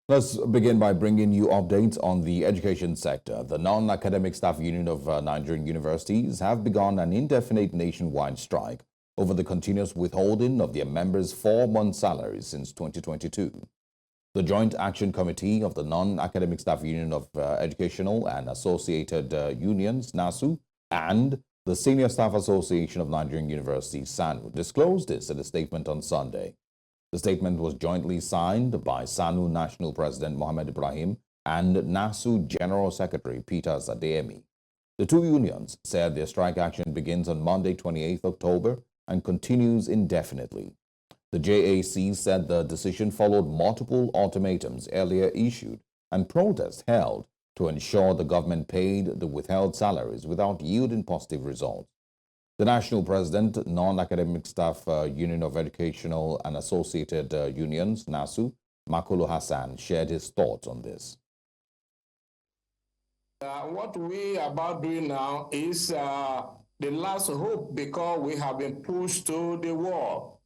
Let's begin by bringing you updates on the education sector. The Non-Academic Staff Union of Nigerian universities have begun an indefinite nationwide strike over the continuous withholding of their members' 4-month salaries since 2022. The Joint Action Committee of the Non-Academic Staff Union of Educational and Associated Unions, NASU, and the Senior Staff Association of Nigerian Universities, SANU, disclosed this in a statement on Sunday. The statement was jointly signed by SANU National President Mohammed Ibrahim and NASU General Secretary Peter Zademi. The two unions said their strike action begins on Monday, 28th October and continues indefinitely. The JAC said the decision followed multiple ultimatums earlier issued and protests held to ensure the government paid the withheld salaries without yielding positive results. The National President, Non-Academic Staff Union of Educational and Associated Unions, NASU, Makolo Hassan, shared his thoughts on this. What we are about doing now is the last hope, because we have been pushed to the wall.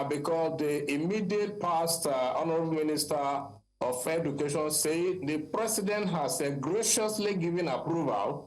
Because the immediate past Honorable Minister of Education said the President has graciously given approval,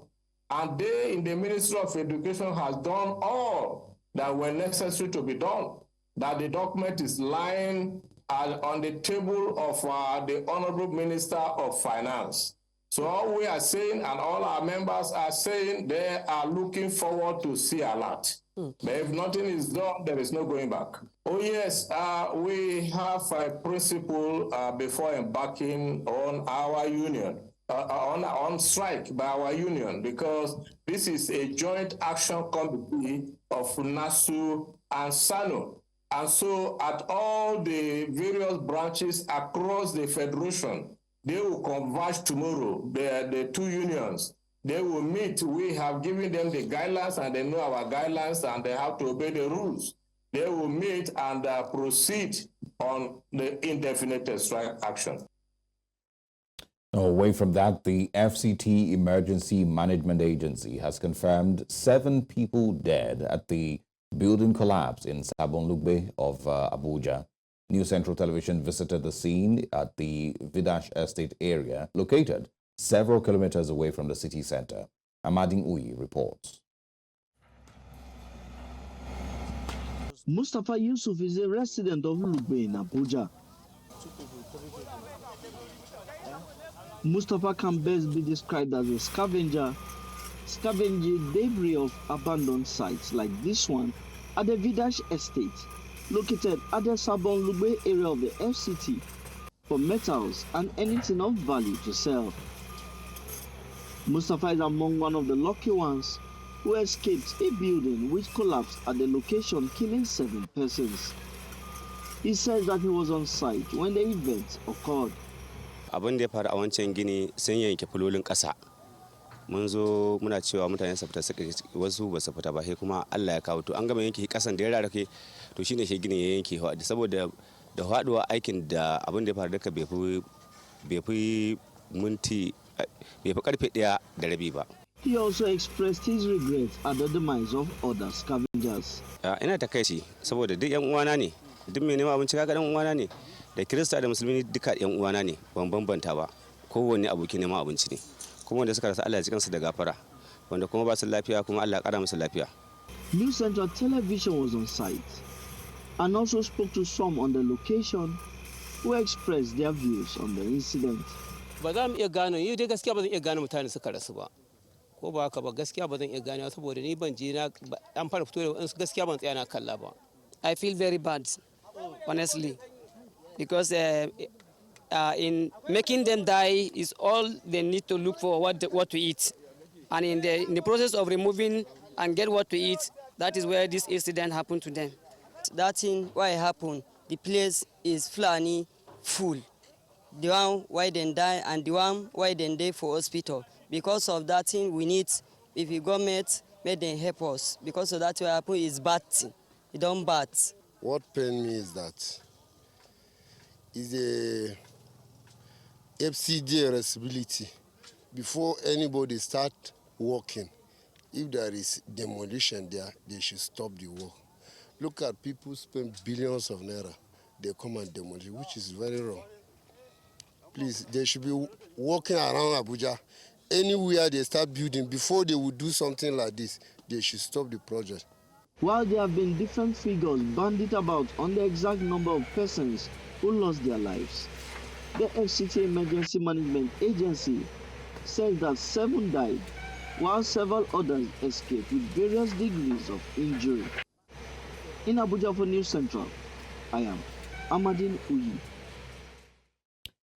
and they in the Ministry of Education has done all that were necessary to be done, that the document is lying on the table of the Honorable Minister of Finance. So all we are saying, and all our members are saying, they are looking forward to see a lot. But if nothing is done, there is no going back. Oh yes, we have a principle before embarking on our union, on strike by our union, because this is a joint action committee of NASU and SANU. And so at all the various branches across the federation, they will converge tomorrow, the two unions. They will meet. We have given them the guidelines, and they know our guidelines, and they have to obey the rules. They will meet and proceed on the indefinite strike action. Away from that, the FCT Emergency Management Agency has confirmed 7 people dead at the building collapse in Sabonlugbe of Abuja. New Central Television visited the scene at the Vidash Estate area, located several kilometers away from the city center. Amading Uyi reports. Mustafa Yusuf is a resident of Lugbe in Abuja. Mustafa can best be described as a scavenger, scavenging debris of abandoned sites like this one at the Vidash Estate, located at the Sabonlugbe area of the FCT, for metals and anything of value to sell. Mustafa is among one of the lucky ones who escaped a building which collapsed at the location, killing 7 persons. He says that he was on site when the event occurred. Abin da ya faru a wancan gini sun yanke fulolin ƙasa. Mun zo muna cewa mutane su fita, wasu ba su fita ba, sai kuma Allah ya kawo to an gama yanke ƙasan da ya rarrake, to shine shi gini ya yanke saboda da faduwa aikin da abin da ya faru duka bai fi karfe 1:30 ba. He also expressed his regret at the demise of other scavengers. Ina takaici saboda duk yan uwana ne, duk mai neman abinci kaga dan uwana ne, da Kirista da Musulmi duka yan uwana ne, ban bambanta ba. Kowanne abokin neman abinci ne. Kuma wanda suka rasa Allah ya cikansu da gafara, wanda kuma ba su lafiya kuma Allah ya kara musu lafiya. New Central Television was on site and also spoke to some on the location who expressed their views on the incident. Ba za mu iya gano, yi dai gaskiya ba zan iya gano mutane suka rasu ba. Ko ba haka ba, gaskiya ba zan iya gano saboda ni ban je na an fara fito da wasu, gaskiya ban tsaya na kalla ba. I feel very bad, honestly, because in making them die is all they need to look for what to eat, and in the process of removing and get what to eat, that is where this incident happened to them. That thing why it happened, the place is Fulani full. The one why they die and the one why they die for hospital. Because of that thing, we need, if the government may them help us. Because of that, what happened is bad thing. It don't bad. What pain me is that is a FCD responsibility. Before anybody start working, if there is demolition there, they should stop the work. Look at people spend billions of naira, they come and demolish, which is very wrong. Please, they should be walking around Abuja. Anywhere they start building, before they would do something like this, they should stop the project. While there have been different figures bandied about on the exact number of persons who lost their lives, the FCT Emergency Management Agency says that 7 died, while several others escaped with various degrees of injury. In Abuja for News Central, I am Amadine Uyi.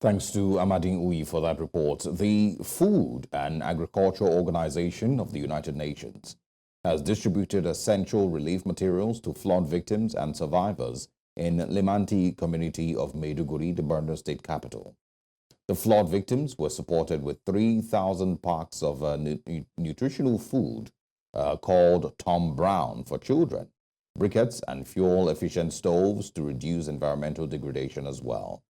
Thanks to Amadine Uyi for that report. The Food and Agriculture Organization of the United Nations has distributed essential relief materials to flood victims and survivors in Limanti community of Maiduguri, the Borno state capital. The flood victims were supported with 3,000 packs of nutritional food called Tom Brown for children, briquettes and fuel-efficient stoves to reduce environmental degradation as well.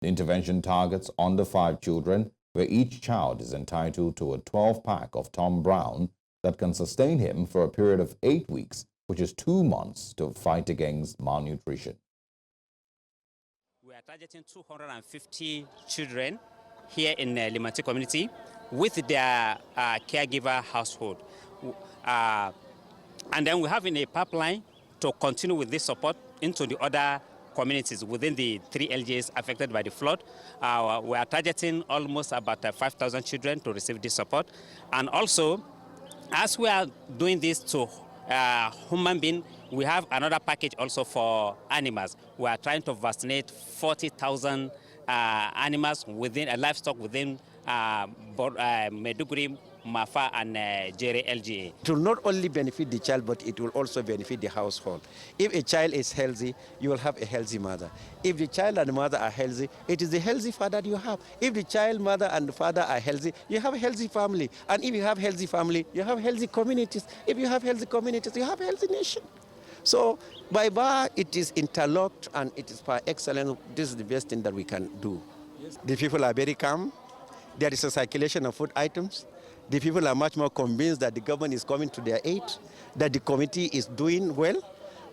The intervention targets under 5 children, where each child is entitled to a 12-pack of Tom Brown that can sustain him for a period of 8 weeks, which is 2 months, to fight against malnutrition. We are targeting 250 children here in the Limanti community with their caregiver household. And then we have in a pipeline to continue with this support into the other communities within the 3 LGAs affected by the flood. We are targeting almost about 5,000 children to receive this support. And also, as we are doing this to human beings, we have another package also for animals. We are trying to vaccinate 40,000 animals within livestock within Maiduguri, Mafa, and Jere LGA. It will not only benefit the child, but it will also benefit the household. If a child is healthy, you will have a healthy mother. If the child and the mother are healthy, it is the healthy father you have. If the child, mother, and the father are healthy, you have a healthy family. And if you have healthy family, you have healthy communities. If you have healthy communities, you have a healthy nation. So by bar, it is interlocked and it is par excellence. This is the best thing that we can do. Yes. The people are very calm. There is a circulation of food items. The people are much more convinced that the government is coming to their aid, that the committee is doing well,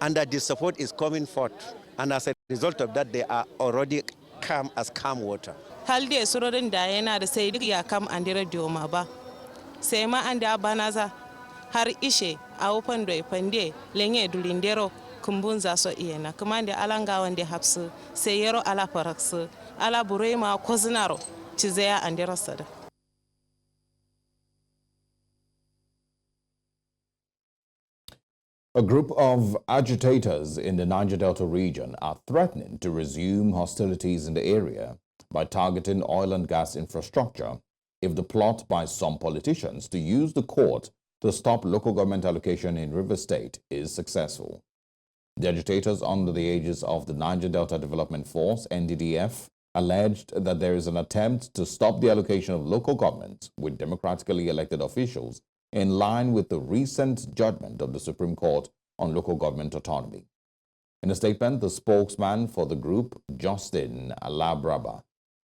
and that the support is coming forth. And as a result of that, they are already calm as calm water. Halde surorin da yana da sai duk ya kam an dira dioma ba. Sai ma an da banaza har ishe a wofan do ipande lenye dulindero kumbunza so iyena kamande alanga wande hapsu sai yero ala paraksu ala burema kozinaro chizea an dira sada. A group of agitators in the Niger Delta region are threatening to resume hostilities in the area by targeting oil and gas infrastructure if the plot by some politicians to use the court to stop local government allocation in River State is successful. The agitators under the aegis of the Niger Delta Development Force, NDDF, alleged that there is an attempt to stop the allocation of local governments with democratically elected officials in line with the recent judgment of the Supreme Court on local government autonomy. In a statement, the spokesman for the group, Justin Alabraba,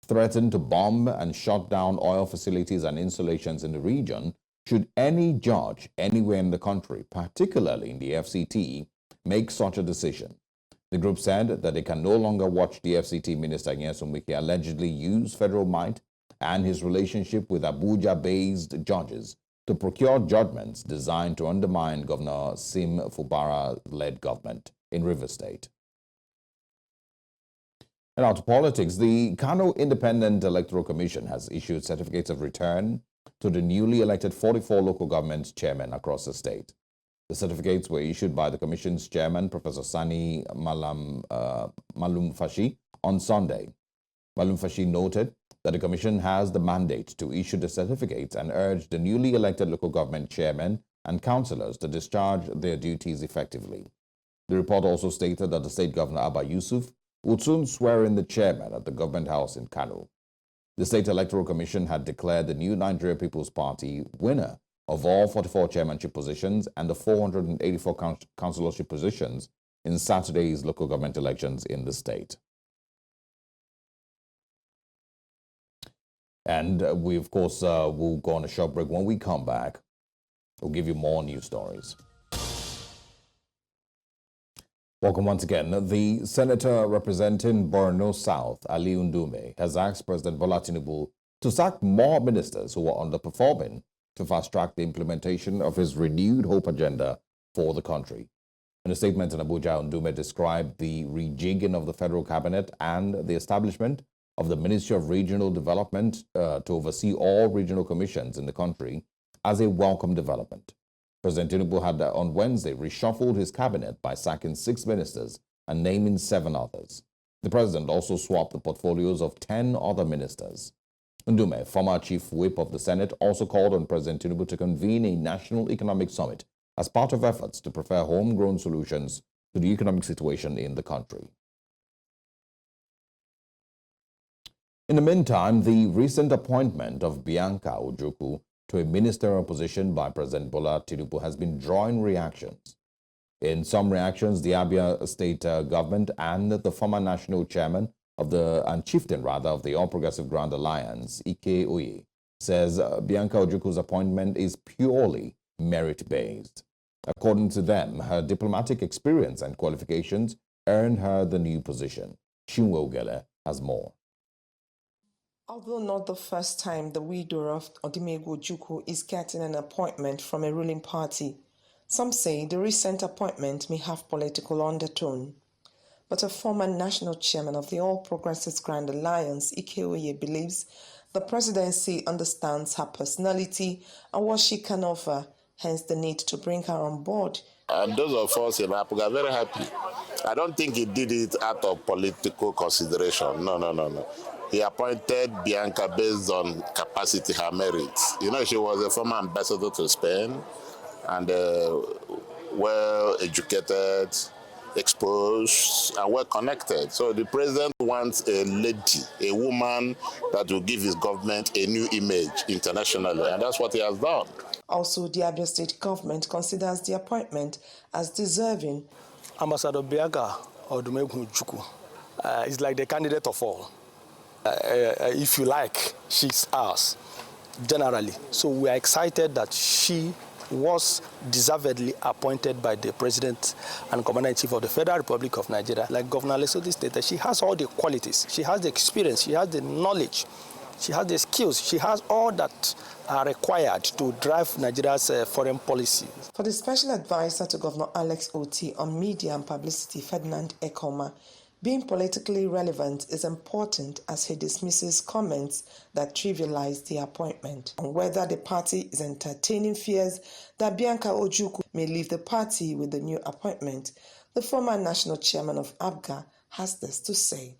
threatened to bomb and shut down oil facilities and installations in the region should any judge anywhere in the country, particularly in the FCT, make such a decision. The group said that they can no longer watch the FCT Minister Nyesom Wike allegedly use federal might and his relationship with Abuja-based judges to procure judgments designed to undermine Governor Sim Fubara-led government in River State. And now to politics. The Kano Independent Electoral Commission has issued certificates of return to the newly elected 44 local government chairmen across the state. The certificates were issued by the Commission's chairman, Professor Sani Malum Fashi, on Sunday. Malum Fashi noted that the Commission has the mandate to issue the certificates and urged the newly elected local government chairmen and councillors to discharge their duties effectively. The report also stated that the State Governor Abba Yusuf would soon swear in the chairman at the Government House in Kano. The State Electoral Commission had declared the new Nigeria People's Party winner of all 44 chairmanship positions and the 484 councillorship positions in Saturday's local government elections in the state. And we, of course, will go on a short break. When we come back, we'll give you more news stories. Welcome once again. The senator representing Borno South, Ali Ndume, has asked President Bola Tinubu to sack more ministers who are underperforming to fast-track the implementation of his renewed hope agenda for the country. In a statement in Abuja, Ndume described the rejigging of the federal cabinet and the establishment of the Ministry of Regional Development to oversee all regional commissions in the country as a welcome development. President Tinubu had on Wednesday reshuffled his cabinet by sacking 6 ministers and naming 7 others. The president also swapped the portfolios of 10 other ministers. Ndume, former chief whip of the Senate, also called on President Tinubu to convene a national economic summit as part of efforts to prefer homegrown solutions to the economic situation in the country. In the meantime, the recent appointment of Bianca Uke to a ministerial position by President Bola Tinubu has been drawing reactions. In some reactions, the Abia state government and the former national chairman and chieftain of the All Progressive Grand Alliance, Ike Oye, says Bianca Uke's appointment is purely merit-based. According to them, her diplomatic experience and qualifications earned her the new position. Chinwe Ugele has more. Although not the first time the widow of Odimegwu Ojukwu is getting an appointment from a ruling party, some say the recent appointment may have political undertone. But a former national chairman of the All Progressives Grand Alliance, Ike Oye, believes the presidency understands her personality and what she can offer, hence the need to bring her on board. And those of us in Abuja are very happy. I don't think he did it out of political consideration. No. He appointed Bianca based on capacity, her merits. You know, she was a former ambassador to Spain and well-educated, exposed, and well-connected. So the president wants a lady, a woman that will give his government a new image internationally, and that's what he has done. Also, the Abia state government considers the appointment as deserving. Ambassador Bianca Uke is like the candidate of all. If you like, she's ours, generally. So we are excited that she was deservedly appointed by the President and Commander-in-Chief of the Federal Republic of Nigeria. Like Governor El-Sisi stated, she has all the qualities, she has the experience, she has the knowledge, she has the skills, she has all that are required to drive Nigeria's foreign policy. For the Special Advisor to Governor Alex Oti on Media and Publicity, Ferdinand Ekoma, being politically relevant is important as he dismisses comments that trivialize the appointment. On whether the party is entertaining fears that Bianca Uke may leave the party with the new appointment, the former national chairman of ABGA has this to say.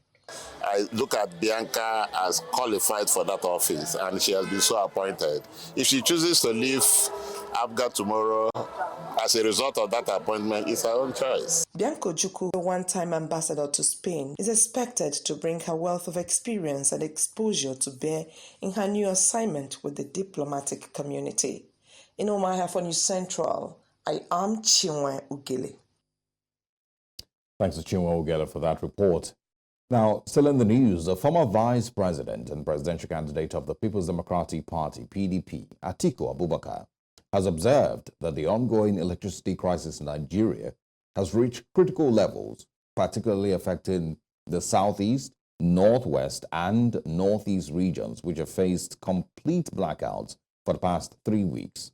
I look at Bianca as qualified for that office, and she has been so appointed. If she chooses to leave ABGA tomorrow as a result of that appointment, it's her own choice. Bianca Uke, a one-time ambassador to Spain, is expected to bring her wealth of experience and exposure to bear in her new assignment with the diplomatic community. In Omaha for News Central, I am Chinwe Ugele. Thanks to Chinwe Ugele for that report. Now, still in the news, the former vice president and presidential candidate of the People's Democratic Party, PDP, Atiku Abubakar, has observed that the ongoing electricity crisis in Nigeria has reached critical levels, particularly affecting the southeast, northwest, and northeast regions, which have faced complete blackouts for the past 3 weeks.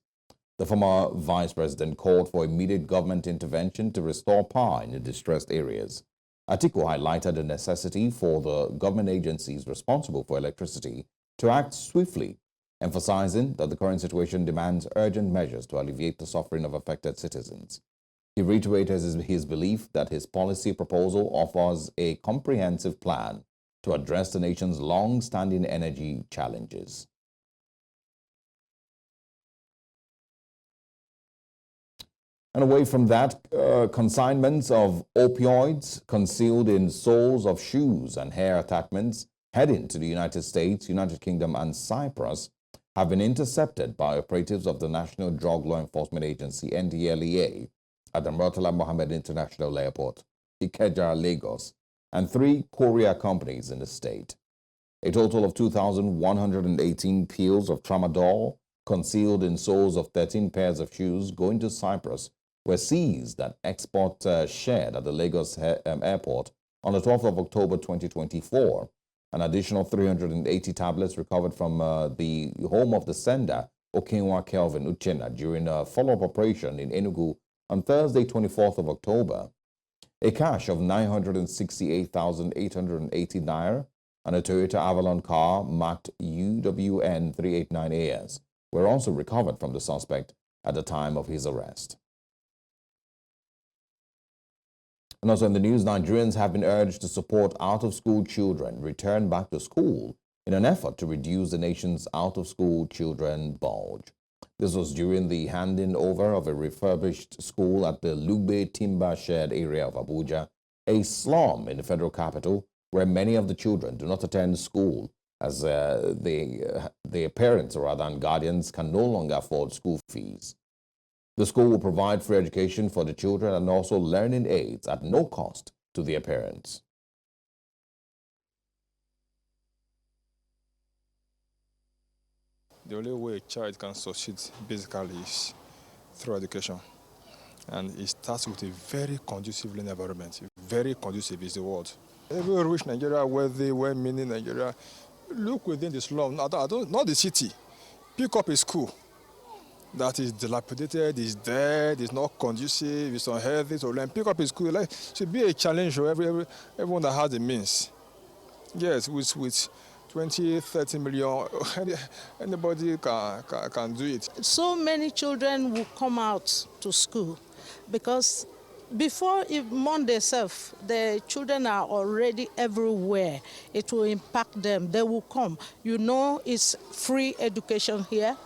The former vice president called for immediate government intervention to restore power in the distressed areas. Atiku highlighted the necessity for the government agencies responsible for electricity to act swiftly, emphasizing that the current situation demands urgent measures to alleviate the suffering of affected citizens. He reiterated his belief that his policy proposal offers a comprehensive plan to address the nation's long-standing energy challenges. And away from that, consignments of opioids concealed in soles of shoes and hair attachments heading to the United States, United Kingdom, and Cyprus have been intercepted by operatives of the National Drug Law Enforcement Agency, NDLEA, at the Murtala Mohammed International Airport, Ikeja, Lagos, and 3 courier companies in the state. A total of 2,118 pills of tramadol concealed in soles of 13 pairs of shoes going to Cyprus were seized at export shed at the Lagos airport on the 12th of October 2024. An additional 380 tablets recovered from the home of the sender, Okenwa Kelvin Uchenna, during a follow-up operation in Enugu on Thursday, 24th of October. A cash of 968,880 naira and a Toyota Avalon car marked UWN 389AS were also recovered from the suspect at the time of his arrest. And also in the news, Nigerians have been urged to support out-of-school children return back to school in an effort to reduce the nation's out-of-school children bulge. This was during the handing over of a refurbished school at the Lugbe Timber Shed area of Abuja, a slum in the federal capital where many of the children do not attend school as their parents rather than guardians can no longer afford school fees. The school will provide free education for the children and also learning aids at no cost to their parents. The only way a child can succeed basically is through education. And it starts with a very conducive learning environment. Very conducive is the word. Every rich Nigeria, wealthy, well-meaning Nigeria, look within the slum, not the city. Pick up a school that is dilapidated, is dead, is not conducive, is unhealthy to learn. Pick up a school. Like, should be a challenge for everyone that has the means. Yes, with 20, 30 million, anybody can do it. So many children will come out to school because before Monday itself, the children are already everywhere. It will impact them. They will come. You know, it's free education here.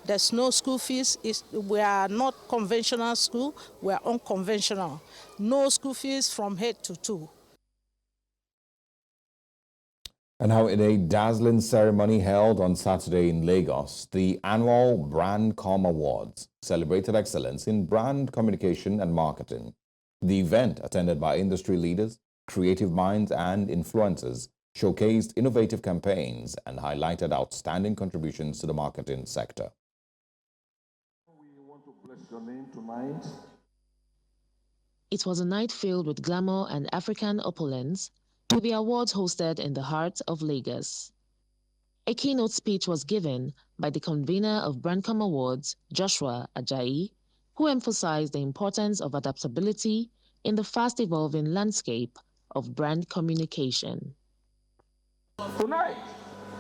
There's no school fees. We are not conventional school. We are unconventional. No school fees from head to toe. And now, in a dazzling ceremony held on Saturday in Lagos, the annual Brandcom Awards celebrated excellence in brand communication and marketing. The event, attended by industry leaders, creative minds, and influencers, showcased innovative campaigns and highlighted outstanding contributions to the marketing sector. We want to bless your name tonight. It was a night filled with glamour and African opulence, with the awards hosted in the heart of Lagos. A keynote speech was given by the convener of Brandcom Awards, Joshua Ajayi, who emphasized the importance of adaptability in the fast-evolving landscape of brand communication. Tonight,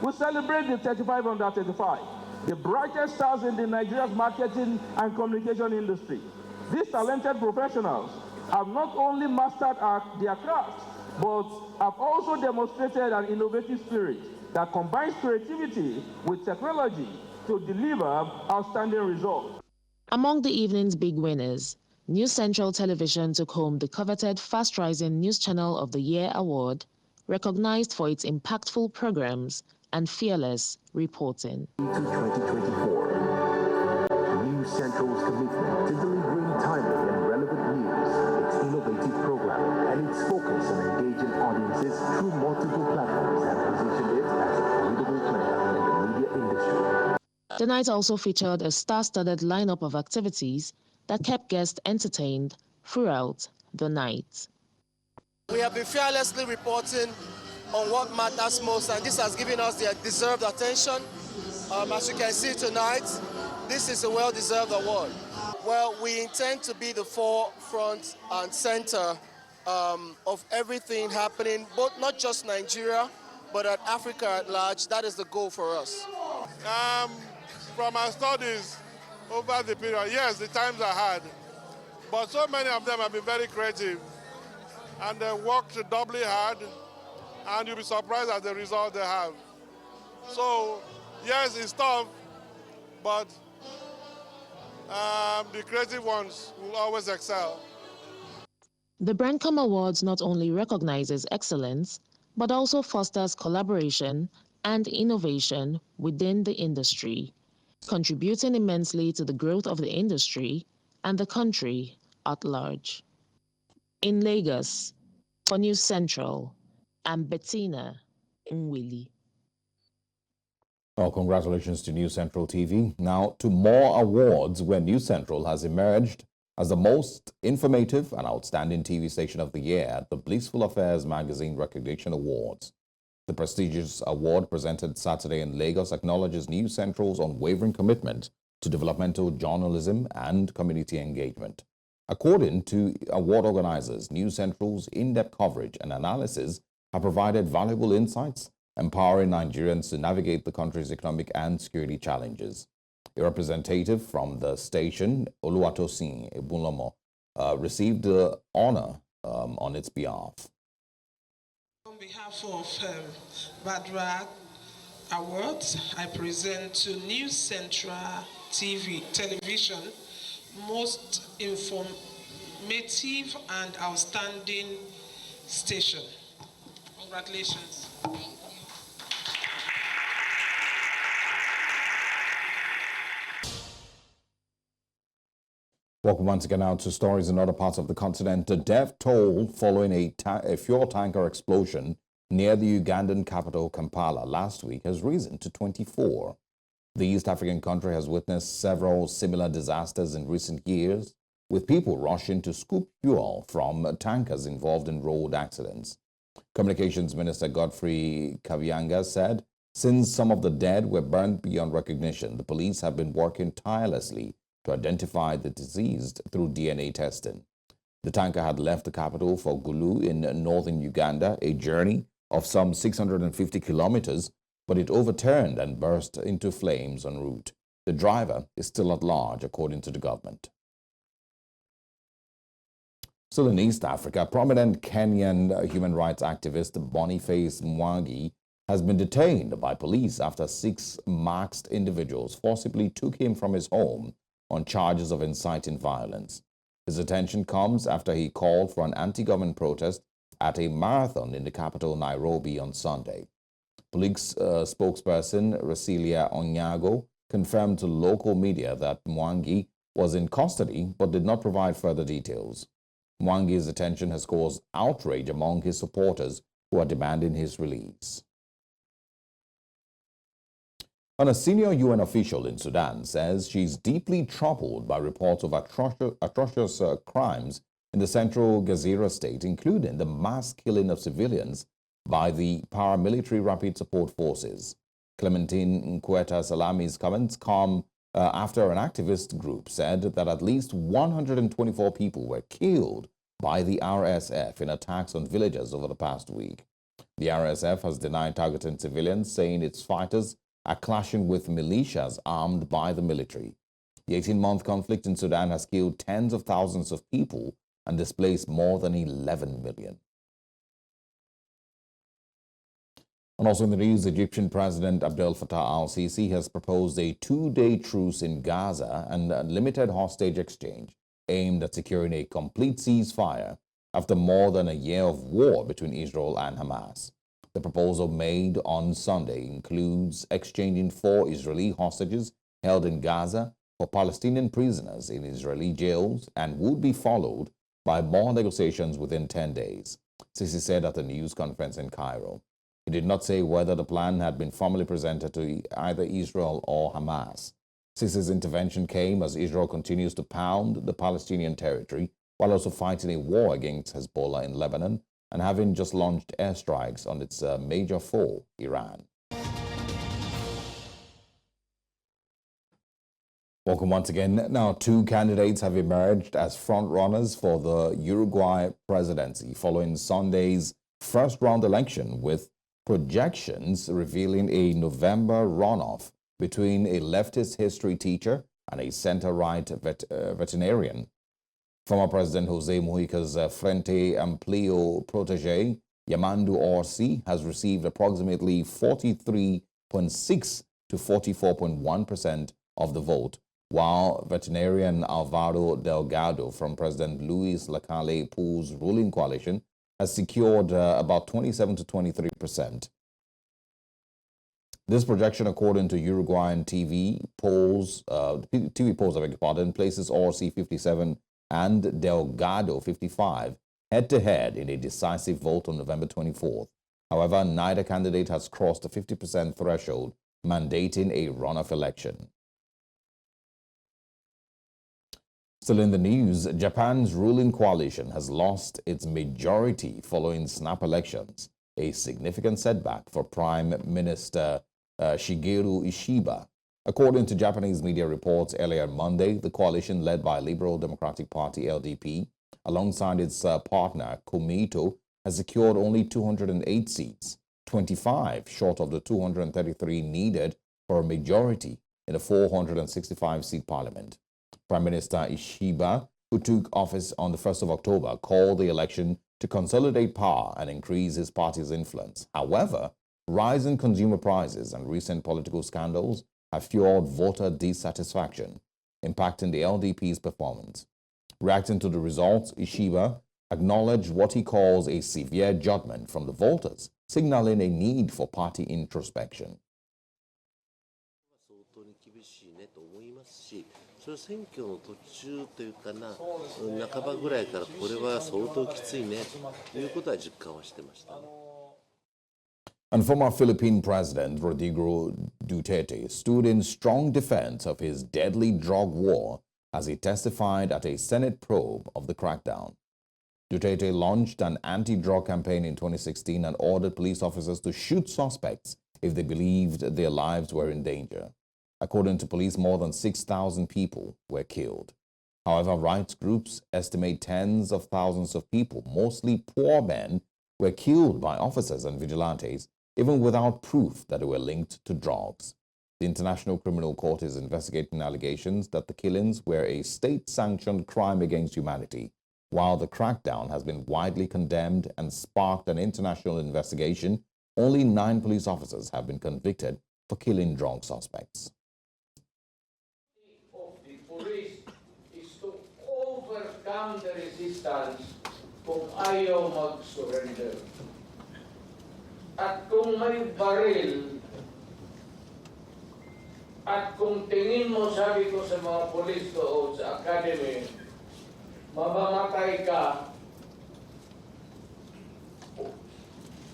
we celebrate the 35 under 35, the brightest stars in the Nigeria's marketing and communication industry. These talented professionals have not only mastered their craft, but have also demonstrated an innovative spirit that combines creativity with technology to deliver outstanding results. Among the evening's big winners, News Central Television took home the coveted Fast Rising News Channel of the Year award, recognized for its impactful programs and fearless reporting. 2024, News Central's commitment to delivering timely and relevant news, its innovative programming, and its focus on engaging audiences through multiple platforms have positioned it as a formidable player in the media industry. The night also featured a star-studded lineup of activities that kept guests entertained throughout the night. We have been fearlessly reporting on what matters most, and this has given us the deserved attention. As you can see tonight, this is a well-deserved award. Well, we intend to be the forefront and center of everything happening, not just Nigeria, but at Africa at large. That is the goal for us. From our studies over the period, yes, the times are hard, but so many of them have been very creative, and they worked doubly hard, and you'll be surprised at the result they have. So, yes, it's tough, but the creative ones will always excel. The Brandcom Awards not only recognizes excellence, but also fosters collaboration and innovation within the industry, contributing immensely to the growth of the industry and the country at large. In Lagos, for News Central, I'm Bettina Nwili. Well, congratulations to News Central TV. Now to more awards where News Central has emerged as the most informative and outstanding TV station of the year at the Blissful Affairs Magazine Recognition Awards. The prestigious award presented Saturday in Lagos acknowledges News Central's unwavering commitment to developmental journalism and community engagement. According to award organizers, News Central's in-depth coverage and analysis have provided valuable insights, empowering Nigerians to navigate the country's economic and security challenges. A representative from the station, Oluwatosin Ebunlomo, received the honor on its behalf. On behalf of Badra Awards, I present to News Central Television most informative and outstanding station. Congratulations. Welcome once again now to stories in other parts of the continent. The death toll following a fuel tanker explosion near the Ugandan capital Kampala last week has risen to 24. The East African country has witnessed several similar disasters in recent years, with people rushing to scoop fuel from tankers involved in road accidents. Communications Minister Godfrey Kabianga said, since some of the dead were burnt beyond recognition, the police have been working tirelessly to identify the deceased through DNA testing. The tanker had left the capital for Gulu in northern Uganda, a journey of some 650 kilometers, but it overturned and burst into flames en route. The driver is still at large, according to the government. Still in East Africa, prominent Kenyan human rights activist Boniface Mwangi has been detained by police after 6 masked individuals forcibly took him from his home on charges of inciting violence. His detention comes after he called for an anti-government protest at a marathon in the capital Nairobi on Sunday. Police spokesperson Rasilia Onyago confirmed to local media that Mwangi was in custody but did not provide further details. Mwangi's detention has caused outrage among his supporters who are demanding his release. And a senior UN official in Sudan says she's deeply troubled by reports of atrocious crimes in the central Gaza state, including the mass killing of civilians by the paramilitary rapid support forces. Clementine Nkweta Salami's comments come after an activist group said that at least 124 people were killed by the RSF in attacks on villages over the past week. The RSF has denied targeting civilians, saying its fighters are clashing with militias armed by the military. The 18-month conflict in Sudan has killed tens of thousands of people and displaced more than 11 million. And also in the news, Egyptian President El-Sisi has proposed a 2-day truce in Gaza and a limited hostage exchange aimed at securing a complete ceasefire after more than a year of war between Israel and Hamas. The proposal made on Sunday includes exchanging 4 Israeli hostages held in Gaza for Palestinian prisoners in Israeli jails and would be followed by more negotiations within 10 days, Sisi said at a news conference in Cairo. He did not say whether the plan had been formally presented to either Israel or Hamas. Sisi's intervention came as Israel continues to pound the Palestinian territory while also fighting a war against Hezbollah in Lebanon and having just launched airstrikes on its major foe, Iran. Welcome once again. Now, 2 candidates have emerged as front-runners for the Uruguay presidency following Sunday's first-round election, with projections revealing a November runoff between a leftist history teacher and a center-right veterinarian. Former President Jose Mujica's Frente Amplio protege, Yamandu Orsi, has received approximately 43.6 to 44.1% of the vote, while veterinarian Alvaro Delgado from President Luis Lacalle Pou's ruling coalition has secured about 27 to 23%. This projection, according to Uruguayan TV polls, places Orsi 57 and Delgado 55 head-to-head in a decisive vote on November 24th. However, neither candidate has crossed the 50% threshold, mandating a runoff election. Still in the news, Japan's ruling coalition has lost its majority following snap elections, a significant setback for Prime Minister Shigeru Ishiba. According to Japanese media reports earlier Monday, the coalition led by Liberal Democratic Party LDP, alongside its partner Komeito, has secured only 208 seats, 25 short of the 233 needed for a majority in a 465-seat parliament. Prime Minister Ishiba, who took office on the 1st of October, called the election to consolidate power and increase his party's influence. However, rising consumer prices and recent political scandals have fueled voter dissatisfaction, impacting the LDP's performance. Reacting to the results, Ishiba acknowledged what he calls a severe judgment from the voters, signaling a need for party introspection. それ選挙の途中というかな、半ばぐらいからこれは相当きついねということは実感はしてましたね。And former Philippine President Rodrigo Duterte stood in strong defense of his deadly drug war as he testified at a Senate probe of the crackdown. Duterte launched an anti-drug campaign in 2016 and ordered police officers to shoot suspects if they believed their lives were in danger. According to police, more than 6,000 people were killed. However, rights groups estimate tens of thousands of people, mostly poor men, were killed by officers and vigilantes, even without proof that they were linked to drugs. The International Criminal Court is investigating allegations that the killings were a state-sanctioned crime against humanity. While the crackdown has been widely condemned and sparked an international investigation, only 9 police officers have been convicted for killing drug suspects. Overcome the resistance kung ayaw mag-surrender. At kung may baril, at kung tingin mo, sabi ko sa mga polis doon sa academy, mamamatay ka,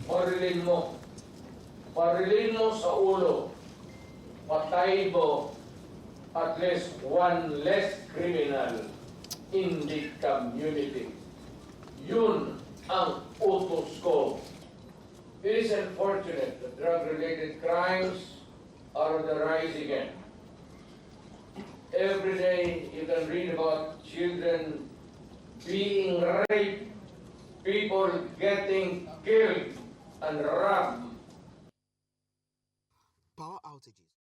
marilin mo sa ulo, patay mo at least one less criminal in the community. Yun ang utos ko. It is unfortunate that drug-related crimes are on the rise again. Every day you can read about children being raped, people getting killed and robbed. Power outages in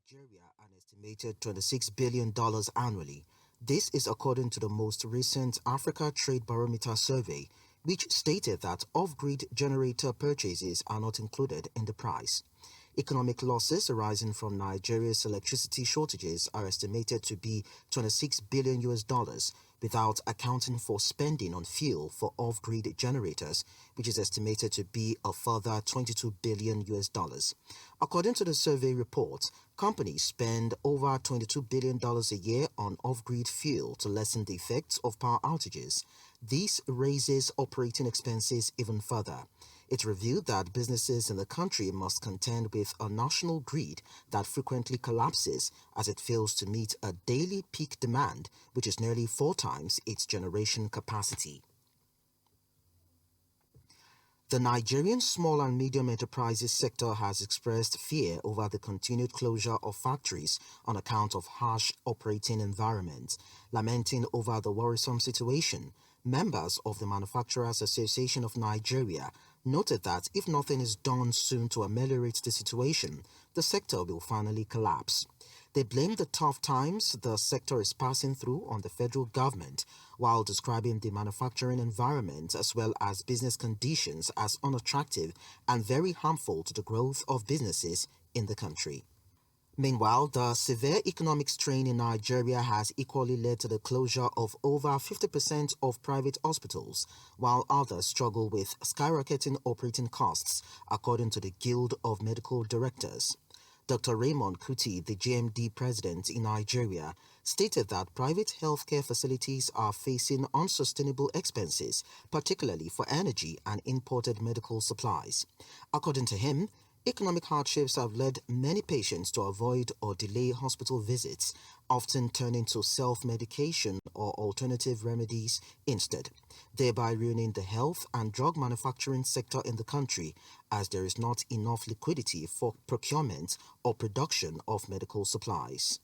Nigeria are estimated $26 billion annually. This is according to the most recent Africa Trade Barometer survey, which stated that off-grid generator purchases are not included in the price. Economic losses arising from Nigeria's electricity shortages are estimated to be $26 billion without accounting for spending on fuel for off-grid generators, which is estimated to be a further $22 billion. According to the survey report, companies spend over $22 billion a year on off-grid fuel to lessen the effects of power outages. This raises operating expenses even further. It revealed that businesses in the country must contend with a national grid that frequently collapses as it fails to meet a daily peak demand, which is nearly 4 times its generation capacity. The Nigerian small and medium enterprises sector has expressed fear over the continued closure of factories on account of harsh operating environments. Lamenting over the worrisome situation, members of the Manufacturers Association of Nigeria noted that if nothing is done soon to ameliorate the situation, the sector will finally collapse. They blame the tough times the sector is passing through on the federal government, while describing the manufacturing environment as well as business conditions as unattractive and very harmful to the growth of businesses in the country. Meanwhile, the severe economic strain in Nigeria has equally led to the closure of over 50% of private hospitals, while others struggle with skyrocketing operating costs, according to the Guild of Medical Directors. Dr. Raymond Kuti, the GMD president in Nigeria, stated that private healthcare facilities are facing unsustainable expenses, particularly for energy and imported medical supplies. According to him, Economic hardships have led many patients to avoid or delay hospital visits, often turning to self-medication or alternative remedies instead, thereby ruining the health and drug manufacturing sector in the country, as there is not enough liquidity for procurement or production of medical supplies.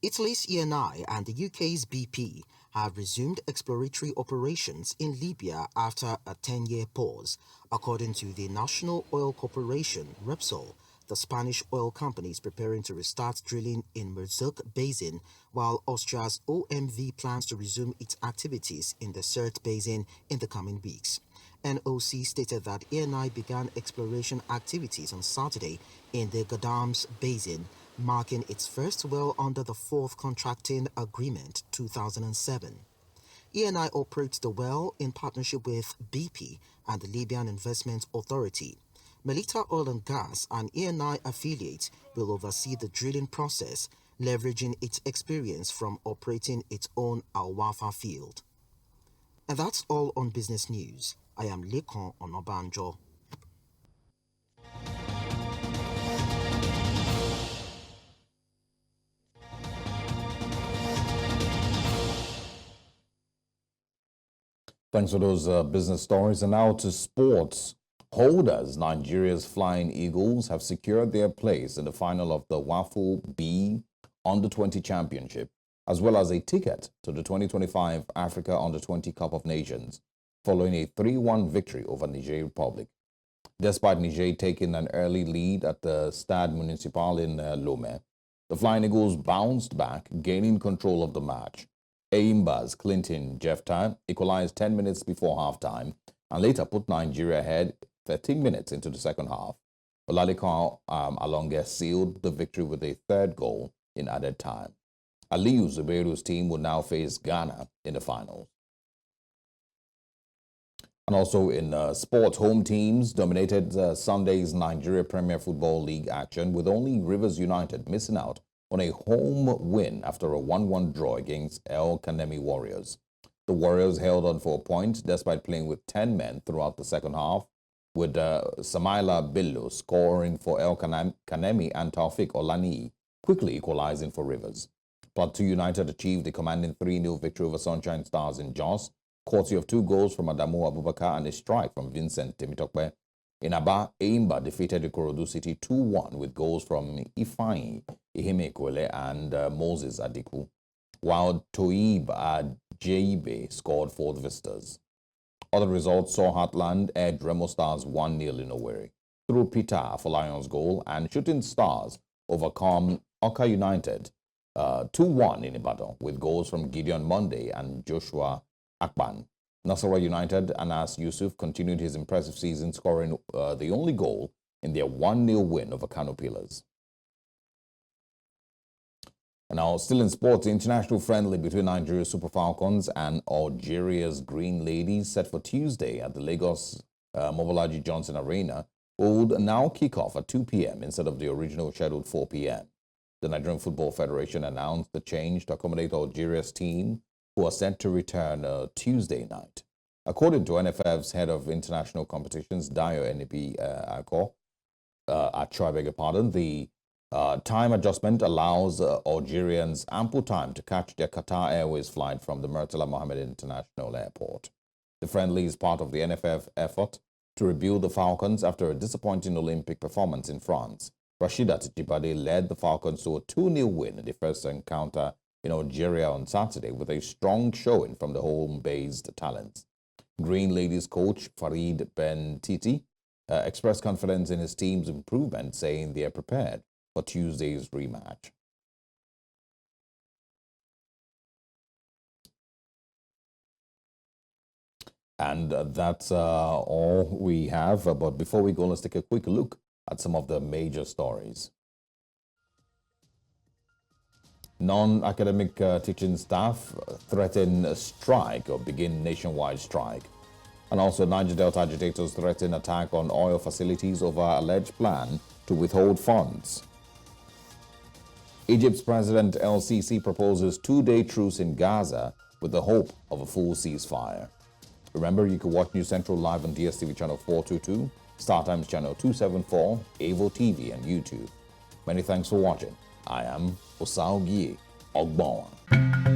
Italy's ENI and the UK's BP have resumed exploratory operations in Libya after a 10-year pause, according to the National Oil Corporation, Repsol. The Spanish oil company is preparing to restart drilling in Merzouk Basin, while Austria's OMV plans to resume its activities in the Sirte Basin in the coming weeks. NOC stated that ENI began exploration activities on Saturday in the Gadams Basin, marking its first well under the fourth contracting agreement 2007. ENI operates the well in partnership with BP and the Libyan Investment Authority. Melita Oil and Gas, an ENI affiliate, will oversee the drilling process, leveraging its experience from operating its own Al Wafa field. And that's all on business news. I am Lekon Onobanjo. Thanks for those business stories. And now to sports. Holders, Nigeria's Flying Eagles, have secured their place in the final of the WAFU B Under-20 Championship, as well as a ticket to the 2025 Africa Under-20 Cup of Nations, following a 3-1 victory over Niger Republic. Despite Niger taking an early lead at the Stade Municipal in Lomé, the Flying Eagles bounced back, gaining control of the match. Eimba's Clinton Jefta equalized 10 minutes before halftime and later put Nigeria ahead 13 minutes into the second half. Olalekan Alonge sealed the victory with a third goal in added time. Aliyu Zubeiru's team will now face Ghana in the finals. And also in sports, home teams dominated Sunday's Nigeria Premier Football League action, with only Rivers United missing out on a home win after a 1-1 draw against El Kanemi Warriors. The Warriors held on for a point despite playing with 10 men throughout the second half, with Samaila Bello scoring for El Kanemi and Taufik Olani quickly equalizing for Rivers. Plateau United achieved a commanding 3-0 victory over Sunshine Stars in Jos, courtesy of 2 goals from Adamu Abubakar and a strike from Vincent Temitokpe. In Aba, Eimba defeated Ikorodu City 2-1 with goals from Ifeanyi Ihemekwele and Moses Adiku, while Toib Ajeibe scored for the visitors. Other results saw Heartland edge Remo Stars 1-0 in Owerri through Peter Afolion's goal, and Shooting Stars overcome Oka United 2-1 in Ibadan with goals from Gideon Monday and Joshua Akpan. Nasarawa United, Anas Yusuf, continued his impressive season, scoring the only goal in their 1-0 win over Kano Pillars. And now, still in sports, the international friendly between Nigeria's Super Falcons and Algeria's Green Ladies, set for Tuesday at the Lagos Mobolaji Johnson Arena, would now kick off at 2 p.m. instead of the original scheduled 4 p.m. The Nigerian Football Federation announced the change to accommodate Algeria's team, who are set to return Tuesday night. According to NFF's head of international competitions, Dayo Enipi Acho, the time adjustment allows Algerians ample time to catch their Qatar Airways flight from the Murtala Mohammed International Airport. The friendly is part of the NFF effort to rebuild the Falcons after a disappointing Olympic performance in France. Rashidat Jibade led the Falcons to a 2-0 win in the first encounter in Algeria on Saturday, with a strong showing from the home-based talents. Green Ladies coach Farid Ben Titi expressed confidence in his team's improvement, saying they are prepared for Tuesday's rematch. And that's all we have. But before we go, let's take a quick look at some of the major stories. Non-academic teaching staff threaten strike or begin nationwide strike. And also, Niger Delta agitators threaten attack on oil facilities over alleged plan to withhold funds. Egypt's President El-Sisi proposes 2-day truce in Gaza with the hope of a full ceasefire. Remember, you can watch News Central live on DSTV channel 422 StarTimes Channel 274, Avo TV, and YouTube. Many thanks for watching. I am Osarogie Ogbonmwan.